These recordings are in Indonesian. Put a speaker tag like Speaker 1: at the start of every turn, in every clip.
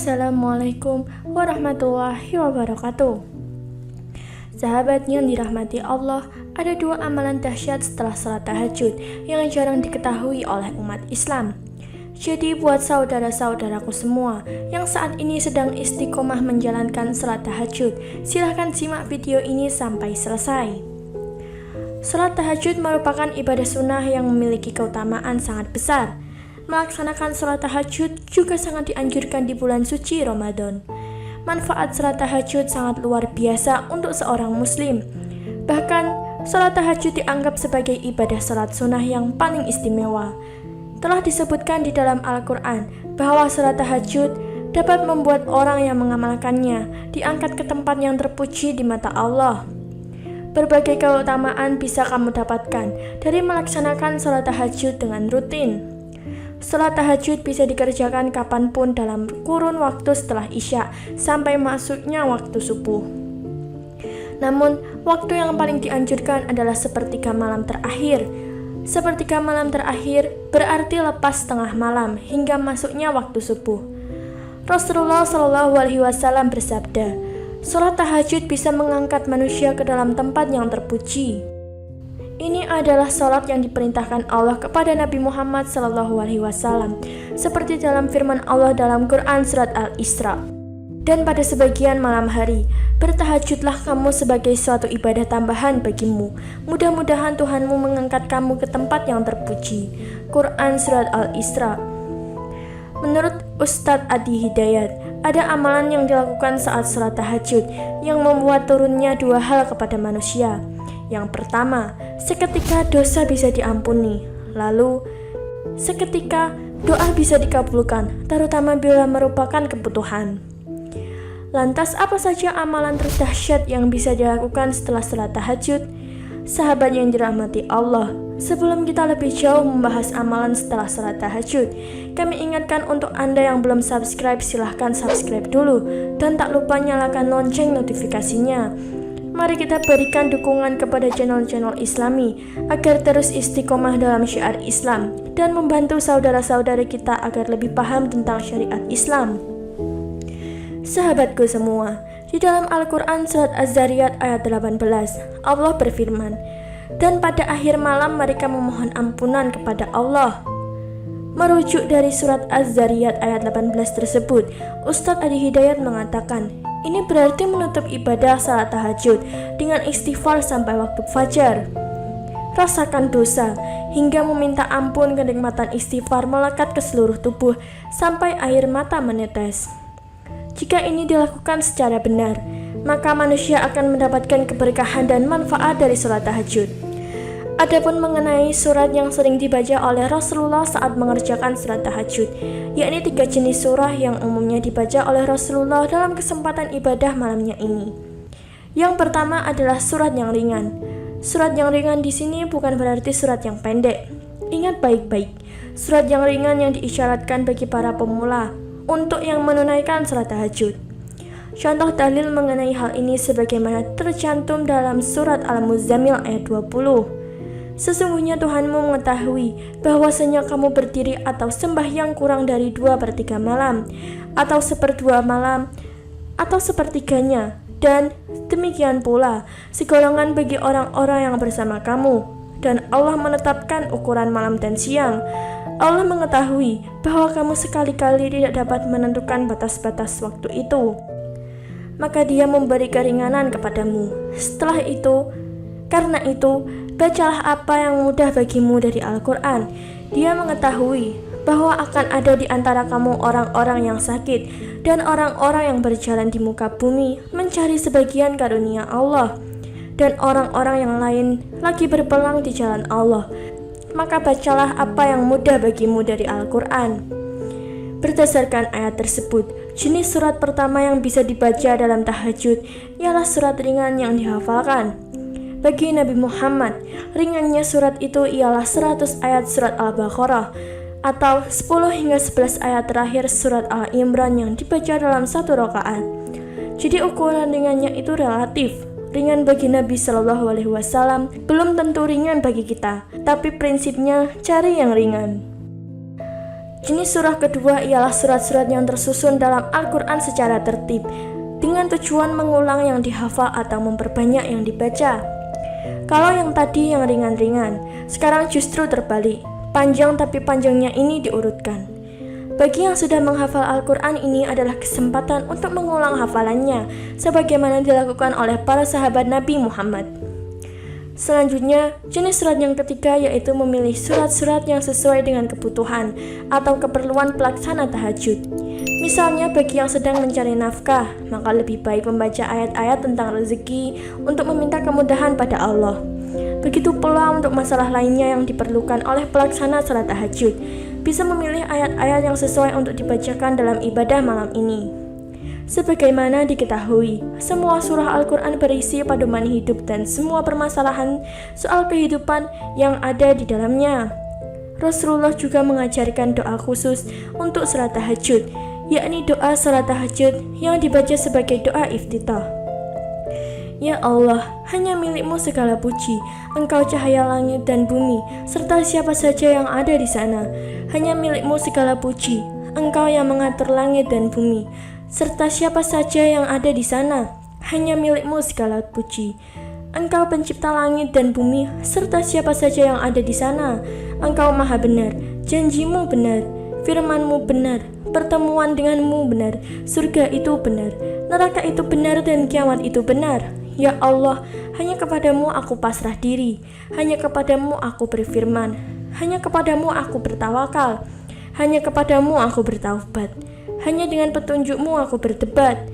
Speaker 1: Assalamualaikum warahmatullahi wabarakatuh. Sahabat yang dirahmati Allah, ada dua amalan dahsyat setelah salat tahajud yang jarang diketahui oleh umat Islam. Jadi buat saudara-saudaraku semua yang saat ini sedang istiqomah menjalankan salat tahajud, silahkan simak video ini sampai selesai. Salat tahajud merupakan ibadah sunnah yang memiliki keutamaan sangat besar. Melaksanakan salat tahajud juga sangat dianjurkan di bulan suci Ramadan. Manfaat salat tahajud sangat luar biasa untuk seorang muslim. Bahkan, salat tahajud dianggap sebagai ibadah salat sunnah yang paling istimewa. Telah disebutkan di dalam Al-Quran bahwa salat tahajud dapat membuat orang yang mengamalkannya diangkat ke tempat yang terpuji di mata Allah. Berbagai keutamaan bisa kamu dapatkan dari melaksanakan salat tahajud dengan rutin. Salat tahajud bisa dikerjakan kapanpun dalam kurun waktu setelah Isya sampai masuknya waktu subuh. Namun, waktu yang paling dianjurkan adalah sepertiga malam terakhir. Sepertiga malam terakhir berarti lepas tengah malam hingga masuknya waktu subuh. Rasulullah SAW bersabda, salat tahajud bisa mengangkat manusia ke dalam tempat yang terpuji. Ini adalah salat yang diperintahkan Allah kepada Nabi Muhammad SAW, seperti dalam firman Allah dalam Quran Surat Al-Isra. Dan pada sebagian malam hari, bertahajudlah kamu sebagai suatu ibadah tambahan bagimu. Mudah-mudahan Tuhanmu mengangkat kamu ke tempat yang terpuji. Quran Surat Al-Isra. Menurut Ustadz Adi Hidayat, ada amalan yang dilakukan saat salat tahajud yang membuat turunnya dua hal kepada manusia. Yang pertama, seketika dosa bisa diampuni. Lalu, seketika doa bisa dikabulkan, terutama bila merupakan kebutuhan. Lantas, apa saja amalan terdahsyat yang bisa dilakukan setelah salat tahajud? Sahabat yang dirahmati Allah, sebelum kita lebih jauh membahas amalan setelah salat tahajud, kami ingatkan untuk Anda yang belum subscribe, silahkan subscribe dulu. Dan tak lupa nyalakan lonceng notifikasinya. Mari kita berikan dukungan kepada channel-channel Islami agar terus istiqomah dalam syiar Islam dan membantu saudara-saudara kita agar lebih paham tentang syariat Islam. Sahabatku semua, di dalam Al-Quran Surat Az-Zariyat ayat 18, Allah berfirman, dan pada akhir malam mereka memohon ampunan kepada Allah. Merujuk dari Surat Az-Zariyat ayat 18 tersebut, Ustadz Adi Hidayat mengatakan, ini berarti menutup ibadah salat tahajud dengan istighfar sampai waktu fajar. Rasakan dosa hingga meminta ampun, kenikmatan istighfar melekat ke seluruh tubuh sampai air mata menetes. Jika ini dilakukan secara benar, maka manusia akan mendapatkan keberkahan dan manfaat dari salat tahajud. Adapun mengenai surat yang sering dibaca oleh Rasulullah saat mengerjakan salat tahajud, yakni 3 jenis surah yang umumnya dibaca oleh Rasulullah dalam kesempatan ibadah malamnya ini. Yang pertama adalah surat yang ringan. Surat yang ringan di sini bukan berarti surat yang pendek. Ingat baik-baik, surat yang ringan yang diisyaratkan bagi para pemula untuk yang menunaikan salat tahajud. Contoh dalil mengenai hal ini sebagaimana tercantum dalam surat Al-Muzammil ayat 20. Sesungguhnya Tuhanmu mengetahui bahwasanya kamu berdiri atau sembahyang kurang dari 2/3 malam, atau 1/2 malam, atau sepertiganya, dan demikian pula segolongan bagi orang-orang yang bersama kamu. Dan Allah menetapkan ukuran malam dan siang. Allah mengetahui bahwa kamu sekali-kali tidak dapat menentukan batas-batas waktu itu. Maka Dia memberi keringanan kepadamu. Karena itu, bacalah apa yang mudah bagimu dari Al-Quran. Dia mengetahui bahwa akan ada di antara kamu orang-orang yang sakit dan orang-orang yang berjalan di muka bumi mencari sebagian karunia Allah, dan orang-orang yang lain lagi berpelang di jalan Allah. Maka bacalah apa yang mudah bagimu dari Al-Quran. Berdasarkan ayat tersebut, jenis surat pertama yang bisa dibaca dalam tahajud ialah surat ringan yang dihafalkan. Bagi Nabi Muhammad, ringannya surat itu ialah 100 ayat surat Al-Baqarah atau 10 hingga 11 ayat terakhir surat Al-Imran yang dibaca dalam satu rakaat. Jadi ukuran ringannya itu relatif. Ringan bagi Nabi SAW belum tentu ringan bagi kita, tapi prinsipnya cari yang ringan. Jenis surah kedua ialah surat-surat yang tersusun dalam Al-Quran secara tertib, dengan tujuan mengulang yang dihafal atau memperbanyak yang dibaca. Kalau yang tadi yang ringan-ringan, sekarang justru terbalik, panjang tapi panjangnya ini diurutkan. Bagi yang sudah menghafal Al-Quran ini adalah kesempatan untuk mengulang hafalannya, sebagaimana dilakukan oleh para sahabat Nabi Muhammad. Selanjutnya, jenis surat yang ketiga yaitu memilih surat-surat yang sesuai dengan kebutuhan atau keperluan pelaksana tahajud. Misalnya bagi yang sedang mencari nafkah, maka lebih baik membaca ayat-ayat tentang rezeki untuk meminta kemudahan pada Allah. Begitu pula untuk masalah lainnya yang diperlukan oleh pelaksana salat tahajud, bisa memilih ayat-ayat yang sesuai untuk dibacakan dalam ibadah malam ini. Sebagaimana diketahui, semua surah Al-Quran berisi pedoman hidup dan semua permasalahan soal kehidupan yang ada di dalamnya. Rasulullah juga mengajarkan doa khusus untuk salat tahajud, yakni doa salat tahajud yang dibaca sebagai doa iftitah. Ya Allah, hanya milik-Mu segala puji, Engkau cahaya langit dan bumi, serta siapa saja yang ada di sana. Hanya milik-Mu segala puji, Engkau yang mengatur langit dan bumi, serta siapa saja yang ada di sana. Hanya milik-Mu segala puji, Engkau pencipta langit dan bumi, serta siapa saja yang ada di sana. Engkau maha benar, janji-Mu benar, firman-Mu benar, pertemuan dengan-Mu benar, surga itu benar, neraka itu benar, dan kiamat itu benar. Ya Allah, hanya kepadamu aku pasrah diri, hanya kepadamu aku berfirman, hanya kepadamu aku bertawakal, hanya kepadamu aku bertaubat, hanya dengan petunjuk-Mu aku berdebat,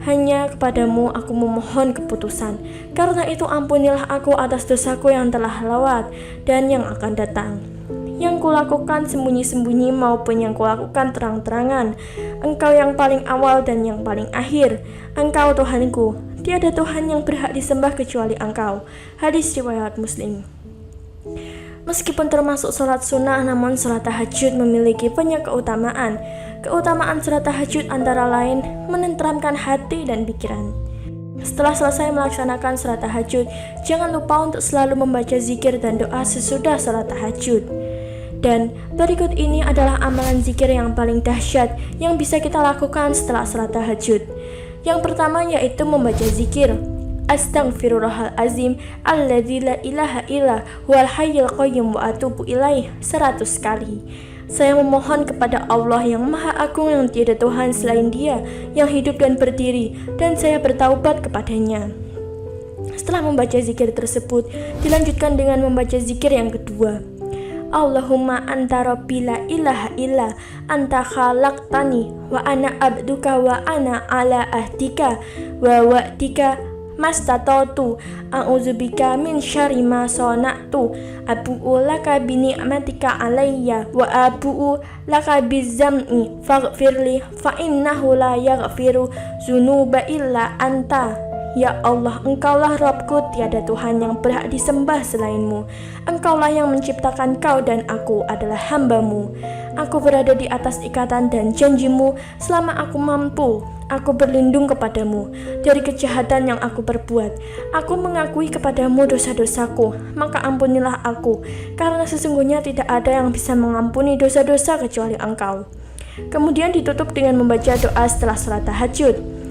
Speaker 1: hanya kepadamu aku memohon keputusan. Karena itu ampunilah aku atas dosaku yang telah lewat dan yang akan datang, yang kulakukan sembunyi-sembunyi maupun yang kulakukan terang-terangan. Engkau yang paling awal dan yang paling akhir. Engkau Tuhanku, tiada Tuhan yang berhak disembah kecuali Engkau. Hadis riwayat Muslim. Meskipun termasuk sholat sunnah, namun sholat tahajud memiliki banyak keutamaan. Keutamaan sholat tahajud antara lain menenteramkan hati dan pikiran. Setelah selesai melaksanakan sholat tahajud, jangan lupa untuk selalu membaca zikir dan doa sesudah sholat tahajud. Dan berikut ini adalah amalan zikir yang paling dahsyat yang bisa kita lakukan setelah sholat tahajud. Yang pertama yaitu membaca zikir Astaghfirullahalazim alladzi la ilaha illa huwal hayyul qayyum wa atubu ilaih 100 kali. Saya memohon kepada Allah yang Maha Agung yang tiada Tuhan selain Dia, yang hidup dan berdiri, dan saya bertaubat kepadanya. Setelah membaca zikir tersebut, dilanjutkan dengan membaca zikir yang kedua. Allahumma anta rabbi la ilaha illa anta khalaqtani wa ana abduka wa ana ala ahdika wa wa'dika mastata'tu a'udzubika min syarri ma sana'tu abu'u laka bi ni'matika alayya wa abu'u laka bizam'i faghfirli fa innahu la yaghfiru dzunuba illa anta. Ya Allah, Engkaulah Rabbku, tiada Tuhan yang berhak disembah selain-Mu. Engkaulah yang menciptakan kau dan aku adalah hamba-Mu. Aku berada di atas ikatan dan janji-Mu selama aku mampu. Aku berlindung kepadamu dari kejahatan yang aku perbuat. Aku mengakui kepadamu dosa-dosaku, maka ampunilah aku, karena sesungguhnya tidak ada yang bisa mengampuni dosa-dosa kecuali Engkau. Kemudian ditutup dengan membaca doa setelah salat tahajud.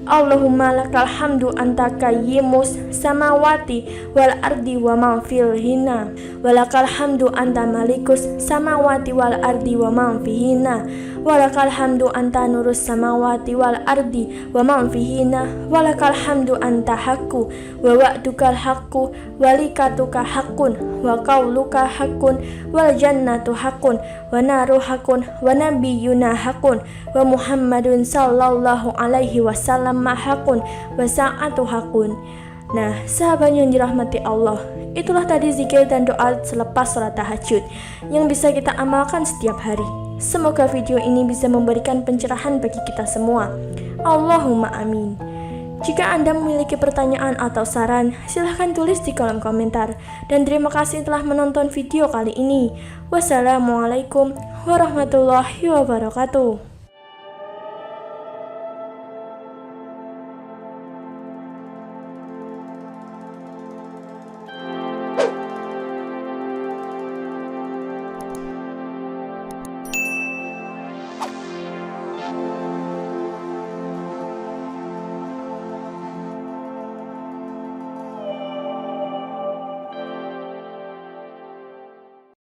Speaker 1: Allahumma lakal hamdu anta qayyimus samawati wal ardi wa ma fihina walakal hamdu anta malikus samawati wal ardi wa ma fihina walakal hamdu anta nurus samawati wal ardi wa ma fihina walakal hamdu anta haqqu wa wa'dukal haqqu walikatuka haqqun wa qauluka haqqun wal jannatu haqqun wa naru haqqun wa nabiyyuna haqqun wa Muhammadun sallallahu alaihi wasallam mahakun wa sa'atu hakun. Nah, sahabat yang dirahmati Allah, itulah tadi zikir dan doa selepas sholat tahajud yang bisa kita amalkan setiap hari. Semoga video ini bisa memberikan pencerahan bagi kita semua. Allahumma amin. Jika Anda memiliki pertanyaan atau saran, silahkan tulis di kolom komentar. Dan terima kasih telah menonton video kali ini. Wassalamualaikum warahmatullahi wabarakatuh.